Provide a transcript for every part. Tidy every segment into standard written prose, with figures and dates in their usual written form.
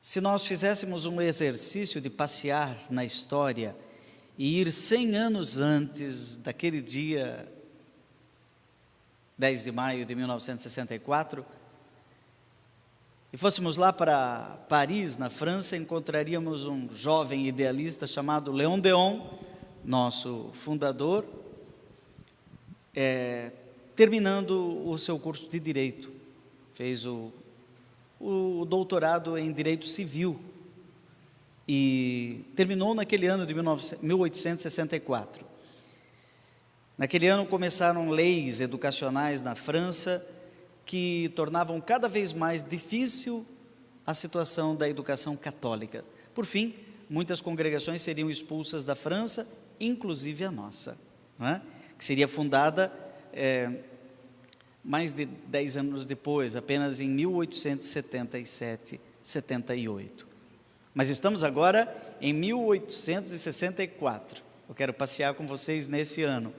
Se nós fizéssemos um exercício de passear na história e ir 100 anos antes daquele dia, 10 de maio de 1964, e fôssemos lá para Paris, na França, encontraríamos um jovem idealista chamado Léon Déon, nosso fundador, terminando o seu curso de Direito. Fez o doutorado em Direito Civil e terminou naquele ano de 1864. Naquele ano começaram leis educacionais na França que tornavam cada vez mais difícil a situação da educação católica. Por fim, muitas congregações seriam expulsas da França, inclusive a nossa, não é? Que seria fundada mais de 10 anos depois, apenas em 1877, 78. Mas estamos agora em 1864. Eu quero passear com vocês nesse ano.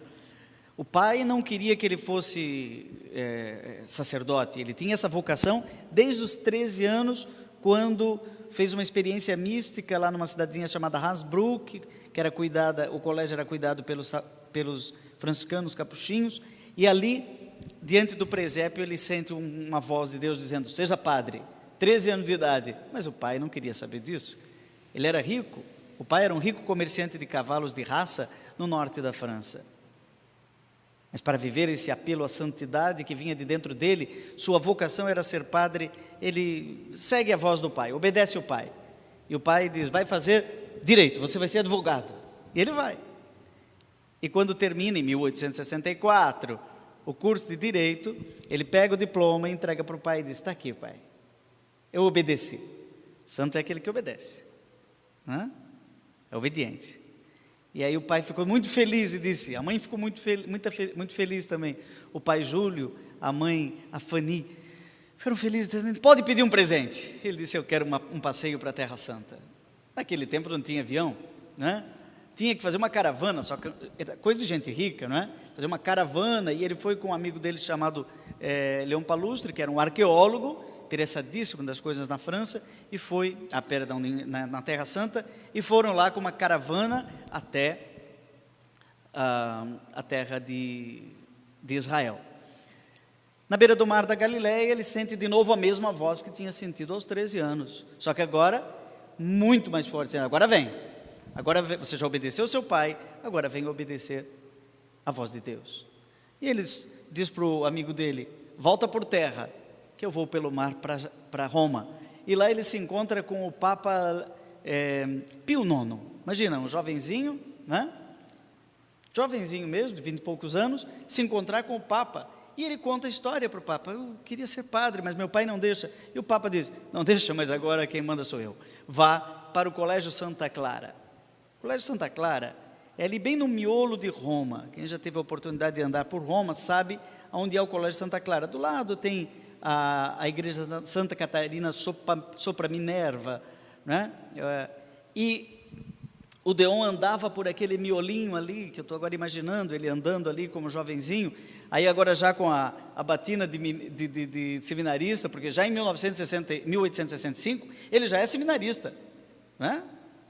O pai não queria que ele fosse sacerdote, ele tinha essa vocação desde os 13 anos, quando fez uma experiência mística lá numa cidadezinha chamada Hasbrouck, que era cuidada, o colégio era cuidado pelos franciscanos capuchinhos, e ali, diante do presépio, ele sente uma voz de Deus dizendo: seja padre, 13 anos de idade. Mas o pai não queria saber disso. Ele era rico, o pai era um rico comerciante de cavalos de raça no norte da França. Mas para viver esse apelo à santidade que vinha de dentro dele, sua vocação era ser padre. Ele segue a voz do pai, obedece o pai. E o pai diz: vai fazer direito, você vai ser advogado. E ele vai. E quando termina, em 1864, o curso de direito, ele pega o diploma e entrega para o pai e diz: está aqui, pai, eu obedeci. Santo é aquele que obedece, não? É obediente. E aí o pai ficou muito feliz e disse, a mãe ficou muito feliz também, o pai Júlio, a mãe, a Fanny, ficaram felizes, dizendo: pode pedir um presente. Ele disse: eu quero um passeio para a Terra Santa. Naquele tempo não tinha avião, né? Tinha que fazer uma caravana, só que era coisa de gente rica, não é? Fazer uma caravana, e ele foi com um amigo dele chamado Leon Palustre, que era um arqueólogo, interessadíssimo das coisas na França, e foi, na Terra Santa, e foram lá com uma caravana até a terra de Israel. Na beira do mar da Galileia, ele sente de novo a mesma voz que tinha sentido aos 13 anos, só que agora, muito mais forte, dizendo: agora você já obedeceu ao seu pai, agora vem obedecer a voz de Deus. E ele diz para o amigo dele: volta por terra, que eu vou pelo mar para Roma. E lá ele se encontra com o Papa Pio IX. Imagina, um jovenzinho, né? Jovenzinho mesmo, de 20 e poucos anos, se encontrar com o Papa. E ele conta a história para o Papa: eu queria ser padre, mas meu pai não deixa. E o Papa diz: não deixa, mas agora quem manda sou eu. Vá para o Colégio Santa Clara. O Colégio Santa Clara é ali bem no miolo de Roma. Quem já teve a oportunidade de andar por Roma sabe onde é o Colégio Santa Clara. Do lado tem a igreja Santa Catarina Sopra Minerva, né? E o Déon andava por aquele miolinho ali, que eu estou agora imaginando, ele andando ali como jovenzinho, aí agora já com a batina de seminarista, porque já em 1865, ele já é seminarista, né?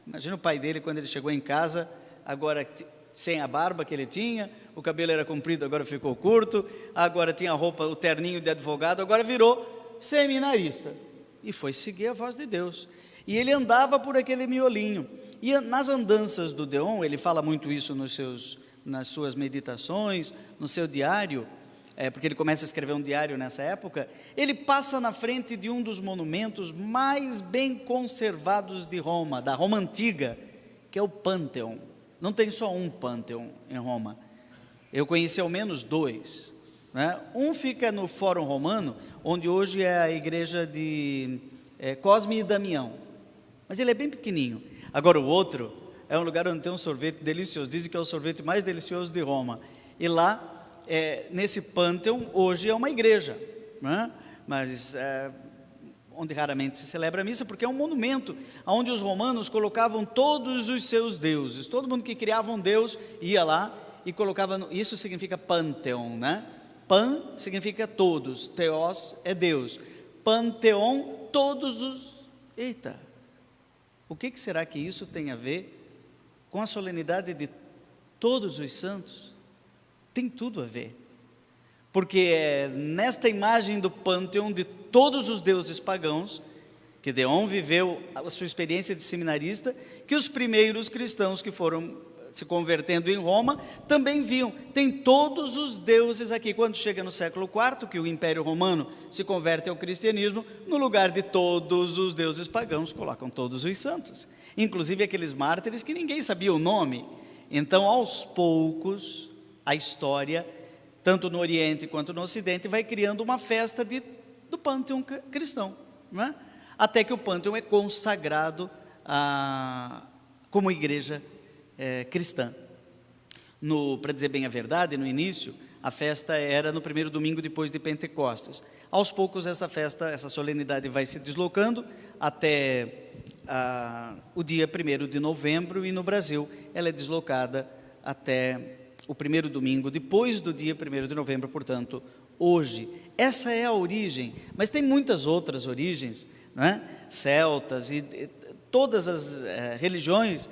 Imagina o pai dele quando ele chegou em casa, agora sem a barba que ele tinha, o cabelo era comprido, agora ficou curto, agora tinha a roupa, o terninho de advogado, agora virou seminarista. E foi seguir a voz de Deus. E ele andava por aquele miolinho. E nas andanças do Déon, ele fala muito isso nas suas meditações, no seu diário, porque ele começa a escrever um diário nessa época. Ele passa na frente de um dos monumentos mais bem conservados de Roma, da Roma Antiga, que é o Pânteon. Não tem só um Pânteon em Roma. Eu conheci ao menos 2, né? Um fica no Fórum Romano, onde hoje é a igreja de Cosme e Damião, mas ele é bem pequenininho. Agora o outro é um lugar onde tem um sorvete delicioso, dizem que é o sorvete mais delicioso de Roma, e lá, nesse Pânteon, hoje é uma igreja, né? Mas onde raramente se celebra a missa, porque é um monumento, onde os romanos colocavam todos os seus deuses, todo mundo que criava um deus ia lá, e colocava, isso significa Pânteon, né? Pan significa todos, Theos é Deus, Panteon, todos os, eita, O que será que isso tem a ver com a solenidade de todos os santos? Tem tudo a ver, porque é nesta imagem do pânteon de todos os deuses pagãos, que Deon viveu a sua experiência de seminarista, que os primeiros cristãos que foram se convertendo em Roma também viam. Tem todos os deuses aqui. Quando chega no século IV, que o Império Romano se converte ao cristianismo, no lugar de todos os deuses pagãos, colocam todos os santos, inclusive aqueles mártires que ninguém sabia o nome. Então, aos poucos, a história, tanto no Oriente quanto no Ocidente, vai criando uma festa do pânteon cristão, não é? Até que o pânteon é consagrado como igreja cristã. Para dizer bem a verdade, no início, a festa era no primeiro domingo depois de Pentecostes. Aos poucos essa festa, essa solenidade vai se deslocando até o dia 1º de novembro, e no Brasil ela é deslocada até o primeiro domingo depois do dia 1º de novembro, portanto, hoje. Essa é a origem, mas tem muitas outras origens, não é? Celtas e todas as religiões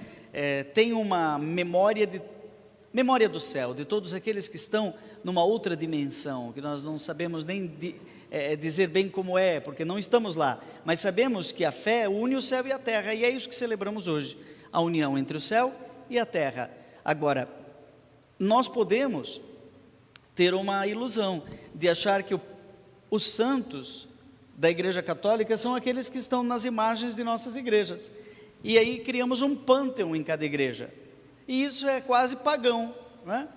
têm uma memória do céu, de todos aqueles que estão numa outra dimensão, que nós não sabemos nem dizer bem como é, porque não estamos lá, mas sabemos que a fé une o céu e a terra, e é isso que celebramos hoje, a união entre o céu e a terra. Agora, nós podemos ter uma ilusão de achar que os santos da Igreja Católica são aqueles que estão nas imagens de nossas igrejas, e aí criamos um pânteon em cada igreja, e isso é quase pagão, não é?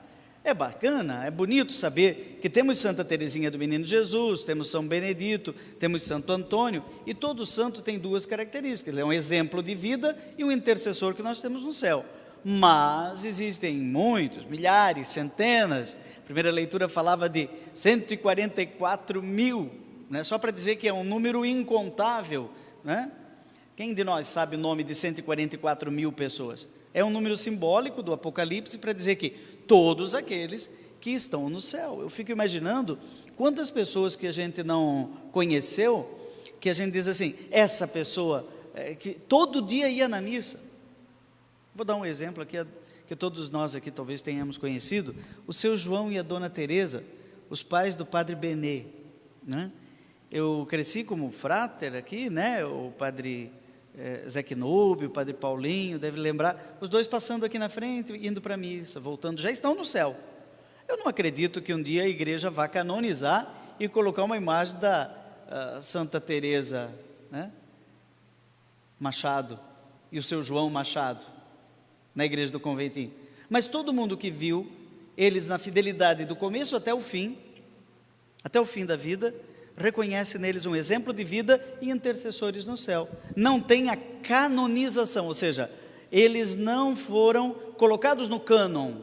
É bacana, é bonito saber que temos Santa Teresinha do Menino Jesus, temos São Benedito, temos Santo Antônio, e todo santo tem duas características: ele é um exemplo de vida e um intercessor que nós temos no céu. Mas existem muitos, milhares, centenas. A primeira leitura falava de 144 mil, né? Só para dizer que é um número incontável, né? Quem de nós sabe o nome de 144 mil pessoas? É um número simbólico do Apocalipse para dizer que todos aqueles que estão no céu. Eu fico imaginando quantas pessoas que a gente não conheceu, que a gente diz assim, essa pessoa que todo dia ia na missa. Vou dar um exemplo aqui, que todos nós aqui talvez tenhamos conhecido, o seu João e a dona Teresa, os pais do padre Benê, né? Eu cresci como fráter aqui, né? O padre Zé Quinúbio, o padre Paulinho, deve lembrar, os dois passando aqui na frente, indo para a missa, voltando, já estão no céu. Eu não acredito que um dia a igreja vá canonizar e colocar uma imagem da Santa Teresa, né? Machado, e o seu João Machado, na igreja do conventinho. Mas todo mundo que viu eles na fidelidade do começo até o fim da vida, reconhece neles um exemplo de vida e intercessores no céu. Não tem a canonização, ou seja, eles não foram colocados no cânon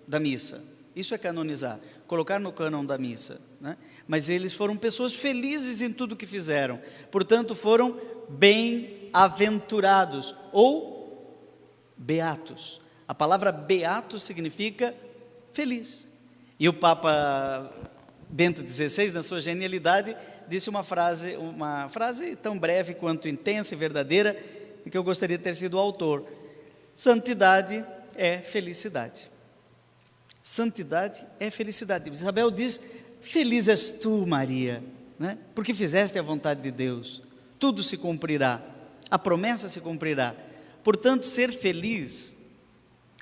da missa. Isso é canonizar, colocar no cânon da missa, né? Mas eles foram pessoas felizes em tudo que fizeram, portanto foram bem-aventurados ou beatos. A palavra beato significa feliz. E o Papa Bento XVI, na sua genialidade, disse uma frase tão breve quanto intensa e verdadeira, que eu gostaria de ter sido o autor: santidade é felicidade. Santidade é felicidade. Isabel diz, feliz és tu, Maria, né? Porque fizeste a vontade de Deus, tudo se cumprirá, a promessa se cumprirá. Portanto, ser feliz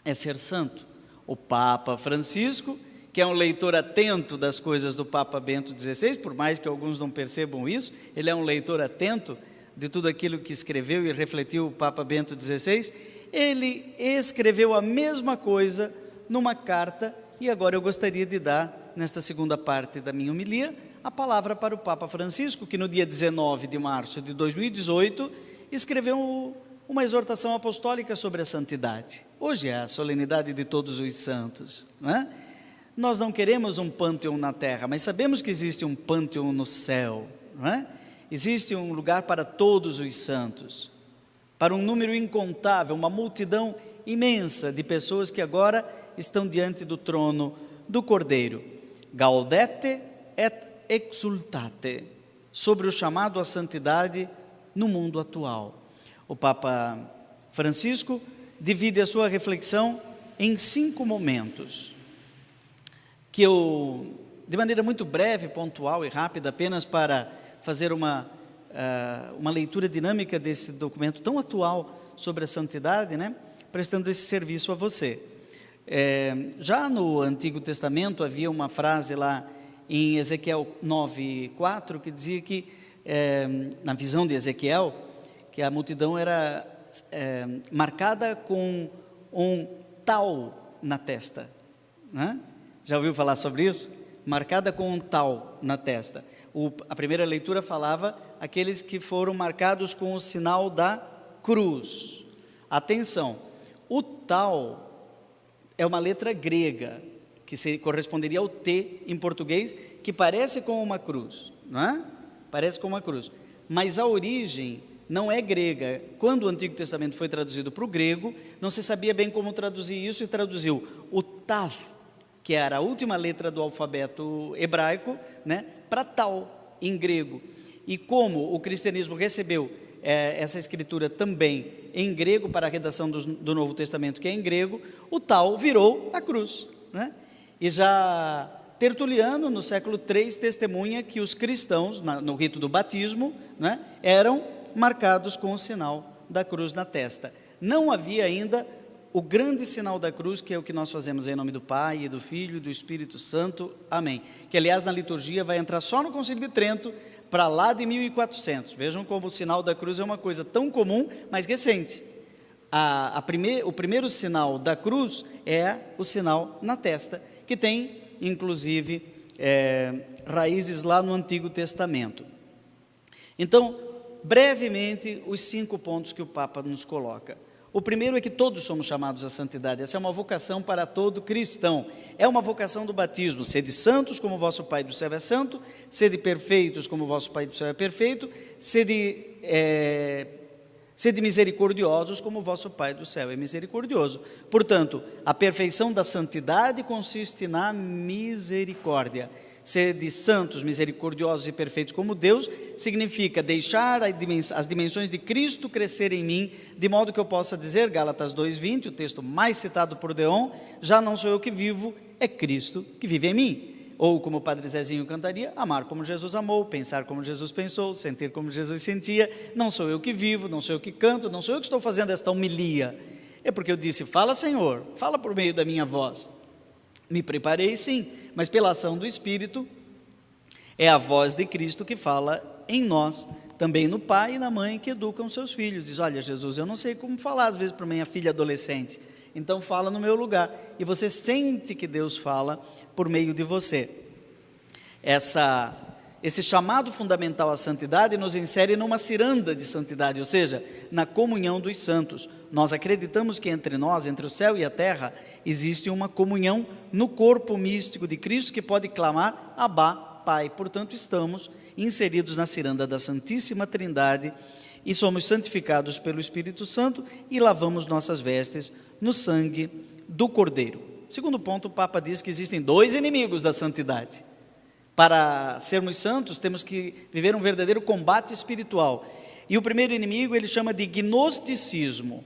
é ser santo. O Papa Francisco, que é um leitor atento das coisas do Papa Bento XVI, por mais que alguns não percebam isso, ele é um leitor atento de tudo aquilo que escreveu e refletiu o Papa Bento XVI, ele escreveu a mesma coisa numa carta, e agora eu gostaria de dar, nesta segunda parte da minha homilia, a palavra para o Papa Francisco, que no dia 19 de março de 2018, escreveu uma exortação apostólica sobre a santidade. Hoje é a solenidade de todos os santos, não é? Nós não queremos um pânteon na terra, mas sabemos que existe um pânteon no céu, não é? Existe um lugar para todos os santos, para um número incontável, uma multidão imensa de pessoas que agora estão diante do trono do Cordeiro. Gaudete et exultate, sobre o chamado à santidade no mundo atual. O Papa Francisco divide a sua reflexão em 5 momentos, que eu, de maneira muito breve, pontual e rápida, apenas para fazer uma leitura dinâmica desse documento tão atual sobre a santidade, né? Prestando esse serviço a você. Já no Antigo Testamento havia uma frase lá em Ezequiel 9:4 que dizia que, na visão de Ezequiel, que a multidão era marcada com um tal na testa, né? Já ouviu falar sobre isso? Marcada com um tal na testa. A primeira leitura falava aqueles que foram marcados com o sinal da cruz. Atenção, o tal é uma letra grega, que corresponderia ao T em português, que parece com uma cruz, não é? Parece com uma cruz, mas a origem não é grega. Quando o Antigo Testamento foi traduzido para o grego, não se sabia bem como traduzir isso, e traduziu o Tav, que era a última letra do alfabeto hebraico, né, para tal, em grego. E como o cristianismo recebeu essa escritura também em grego, para a redação do Novo Testamento, que é em grego, o tal virou a cruz, né? E já Tertuliano, no século III, testemunha que os cristãos, no rito do batismo, né, eram marcados com o sinal da cruz na testa. Não havia ainda o grande sinal da cruz, que é o que nós fazemos em nome do Pai, e do Filho e do Espírito Santo, amém. Que, aliás, na liturgia vai entrar só no Concílio de Trento, para lá de 1400. Vejam como o sinal da cruz é uma coisa tão comum, mas recente. O primeiro sinal da cruz é o sinal na testa, que tem, inclusive, raízes lá no Antigo Testamento. Então, brevemente, os 5 pontos que o Papa nos coloca. O primeiro é que todos somos chamados à santidade. Essa é uma vocação para todo cristão. É uma vocação do batismo. Sede santos como vosso Pai do céu é santo, sede perfeitos como vosso Pai do céu é perfeito, sede misericordiosos como vosso Pai do céu é misericordioso. Portanto, a perfeição da santidade consiste na misericórdia. Sede santos, misericordiosos e perfeitos como Deus, significa deixar as dimensões de Cristo crescer em mim, de modo que eu possa dizer, Gálatas 2:20, o texto mais citado por Deon, já não sou eu que vivo, é Cristo que vive em mim. Ou, como o Padre Zezinho cantaria, amar como Jesus amou, pensar como Jesus pensou, sentir como Jesus sentia. Não sou eu que vivo, não sou eu que canto, não sou eu que estou fazendo esta homilia. É porque eu disse, fala Senhor, fala por meio da minha voz. Me preparei sim, mas pela ação do Espírito, é a voz de Cristo que fala em nós, também no pai e na mãe que educam seus filhos. Diz, olha Jesus, eu não sei como falar às vezes para minha filha adolescente, então fala no meu lugar, e você sente que Deus fala por meio de você. Esse chamado fundamental à santidade nos insere numa ciranda de santidade, ou seja, na comunhão dos santos. Nós acreditamos que entre nós, entre o céu e a terra, existe uma comunhão no corpo místico de Cristo que pode clamar Abá, Pai. Portanto, estamos inseridos na ciranda da Santíssima Trindade e somos santificados pelo Espírito Santo e lavamos nossas vestes no sangue do Cordeiro. Segundo ponto, o Papa diz que existem 2 inimigos da santidade. Para sermos santos, temos que viver um verdadeiro combate espiritual. E o primeiro inimigo ele chama de gnosticismo,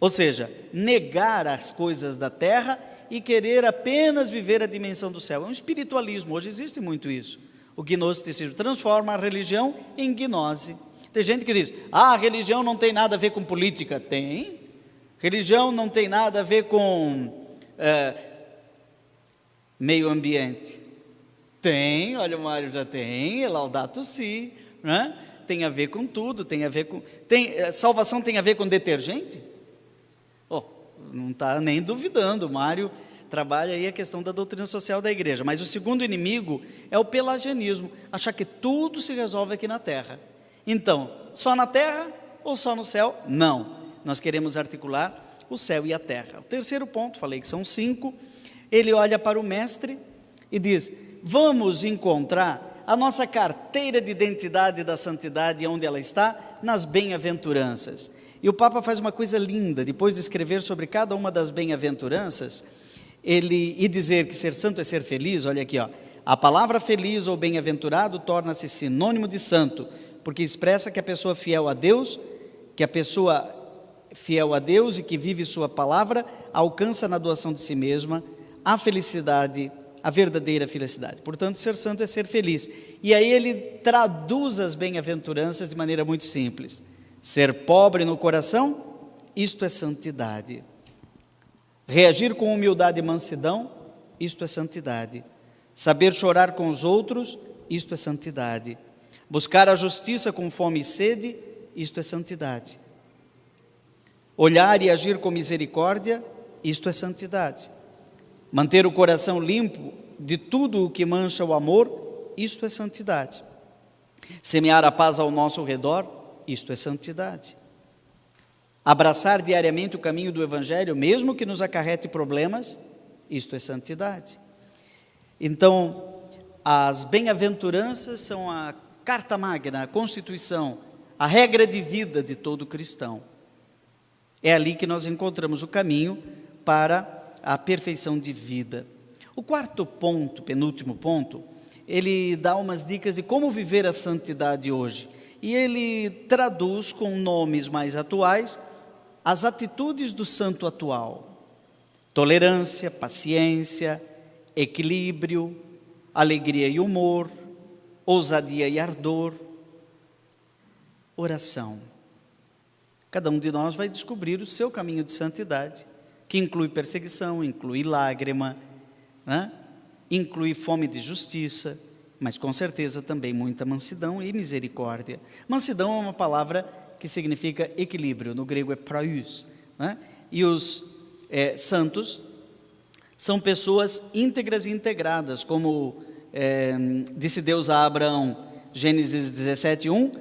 ou seja, negar as coisas da terra e querer apenas viver a dimensão do céu. É um espiritualismo, hoje existe muito isso. O gnosticismo transforma a religião em gnose. Tem gente que diz, a religião não tem nada a ver com política. Tem. Religião não tem nada a ver com meio ambiente. Tem, olha o Mário já tem, Laudato Si, né? Tem a ver com tudo, tem a ver com... salvação tem a ver com detergente? Não está nem duvidando, o Mário trabalha aí a questão da doutrina social da igreja. Mas o segundo inimigo é o pelagianismo, achar que tudo se resolve aqui na terra. Então, só na terra ou só no céu? Não, nós queremos articular o céu e a terra. O terceiro ponto, falei que são 5, ele olha para o mestre e diz, vamos encontrar a nossa carteira de identidade da santidade, onde ela está? Nas bem-aventuranças. E o Papa faz uma coisa linda, depois de escrever sobre cada uma das bem-aventuranças, e dizer que ser santo é ser feliz, olha aqui, a palavra feliz ou bem-aventurado torna-se sinônimo de santo, porque expressa que a pessoa é fiel a Deus, que a pessoa fiel a Deus e que vive sua palavra, alcança na doação de si mesma a felicidade, a verdadeira felicidade. Portanto, ser santo é ser feliz. E aí ele traduz as bem-aventuranças de maneira muito simples. Ser pobre no coração, isto é santidade. Reagir com humildade e mansidão, isto é santidade. Saber chorar com os outros, isto é santidade. Buscar a justiça com fome e sede, isto é santidade. Olhar e agir com misericórdia, isto é santidade. Manter o coração limpo de tudo o que mancha o amor, isto é santidade. Semear a paz ao nosso redor, isto é santidade. Abraçar diariamente o caminho do Evangelho, mesmo que nos acarrete problemas, isto é santidade. Então, as bem-aventuranças são a carta magna, a constituição, a regra de vida de todo cristão. É ali que nós encontramos o caminho para a perfeição de vida. O quarto ponto, penúltimo ponto, ele dá umas dicas de como viver a santidade hoje. E ele traduz com nomes mais atuais as atitudes do santo atual: tolerância, paciência, equilíbrio, alegria e humor, ousadia e ardor, oração. Cada um de nós vai descobrir o seu caminho de santidade, que inclui perseguição, inclui lágrima, né? Inclui fome de justiça, mas com certeza também muita mansidão e misericórdia. Mansidão é uma palavra que significa equilíbrio, no grego é praus, né? E os santos são pessoas íntegras e integradas, como disse Deus a Abraão, Gênesis 17:1,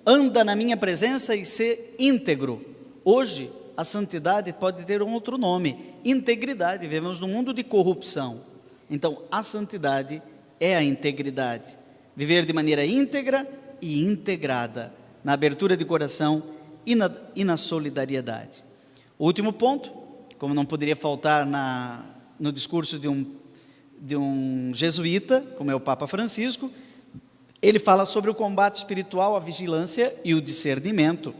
anda na minha presença e ser íntegro. Hoje, a santidade pode ter um outro nome, integridade. Vivemos num mundo de corrupção. Então, a santidade é a integridade. Viver de maneira íntegra e integrada, na abertura de coração e na solidariedade. O último ponto, como não poderia faltar no discurso de um jesuíta, como é o Papa Francisco, ele fala sobre o combate espiritual, a vigilância e o discernimento.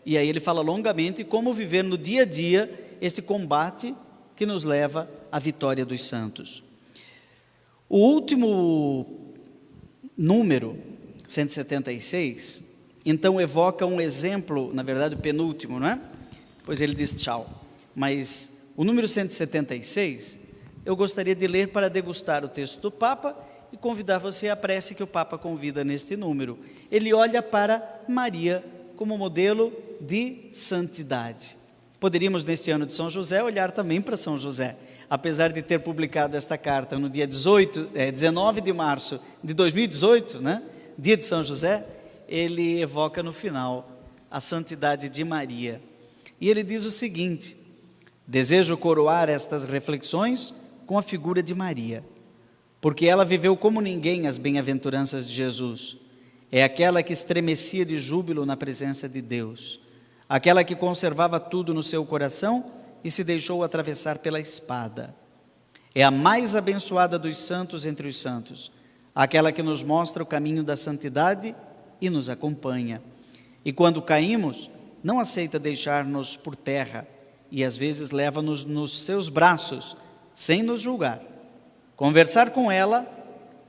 E aí ele fala longamente como viver no dia a dia esse combate que nos leva à vitória dos santos. O último número, 176, então evoca um exemplo, na verdade o penúltimo, não é? Pois ele diz tchau. Mas o número 176, eu gostaria de ler para degustar o texto do Papa e convidar você à prece que o Papa convida neste número. Ele olha para Maria como modelo de santidade. Poderíamos, neste ano de São José, olhar também para São José. Apesar de ter publicado esta carta no dia 19 de março de 2018, né? Dia de São José, ele evoca no final a santidade de Maria. E ele diz o seguinte: desejo coroar estas reflexões com a figura de Maria, porque ela viveu como ninguém as bem-aventuranças de Jesus. É aquela que estremecia de júbilo na presença de Deus, aquela que conservava tudo no seu coração e se deixou atravessar pela espada. É a mais abençoada dos santos entre os santos, aquela que nos mostra o caminho da santidade e nos acompanha. E quando caímos, não aceita deixar-nos por terra e às vezes leva-nos nos seus braços, sem nos julgar. Conversar com ela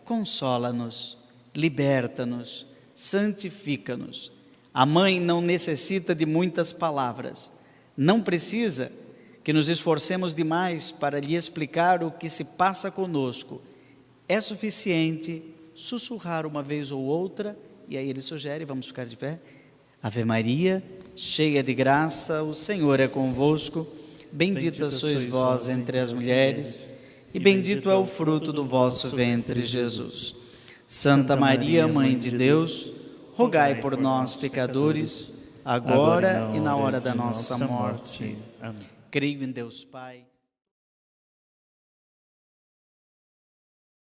consola-nos, liberta-nos, santifica-nos. A mãe não necessita de muitas palavras, não precisa que nos esforcemos demais para lhe explicar o que se passa conosco. É suficiente sussurrar uma vez ou outra, e aí ele sugere, vamos ficar de pé: Ave Maria, cheia de graça, o Senhor é convosco, bendita sois vós entre as mulheres, e bendito é o fruto do vosso ventre, Jesus. Santa Maria, Mãe de Deus, rogai por nós, pecadores, agora e na hora da nossa morte. Amém. Creio em Deus Pai.